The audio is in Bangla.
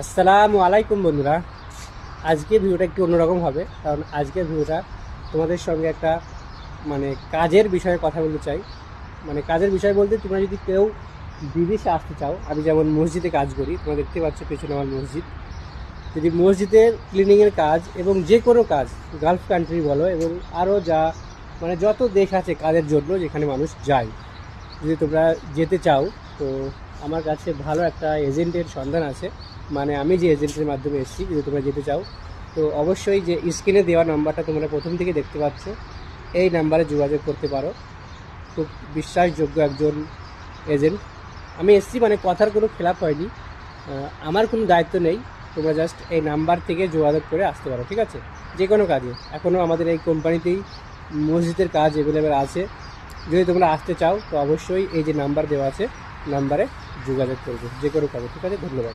আসসালামু আলাইকুম বন্ধুরা। আজকে ভিডিওটা একটু অন্যরকম হবে, কারণ আজকের ভিডিওটা তোমাদের সঙ্গে একটা কাজের বিষয়ে কথা বলতে চাই। কাজের বিষয় বলতে, তোমরা যদি কেউ বিদেশে আসতে চাও, আমি যেমন মসজিদে কাজ করি, তোমরা দেখতে পাচ্ছ পেছনে আমার মসজিদ। যদি মসজিদের ক্লিনিংয়ের কাজ এবং যে কোনো কাজ, গালফ কান্ট্রি বলো এবং আরও যা যত দেশ আছে কাজের জন্য যেখানে মানুষ যায়, যদি তোমরা যেতে চাও, তো আমার কাছে ভালো একটা এজেন্টের সন্ধান আছে। আমি যে এজেন্টের মাধ্যমে এসেছি, যদি তোমরা যেতে চাও তো অবশ্যই যে স্ক্রিনে দেওয়া নাম্বারটা তোমরা প্রথম থেকে দেখতে পাচ্ছ, এই নাম্বারে যোগাযোগ করতে পারো। খুব বিশ্বাসযোগ্য একজন এজেন্ট। আমি এসেছি, কথার কোনো খেলাপ হয়নি, আমার কোনো দায়িত্ব নেই। তোমরা জাস্ট এই নাম্বার থেকে যোগাযোগ করে আসতে পারো, ঠিক আছে? যে কোনো কাজে এখনও আমাদের এই কোম্পানিতেই মসজিদের কাজ অ্যাভেলেবেল আছে। যদি তোমরা আসতে চাও তো অবশ্যই এই যে নাম্বার দেওয়া আছে, নাম্বারে যোগাযোগ করবে যে কোনো কাজে, ঠিক আছে? ধন্যবাদ।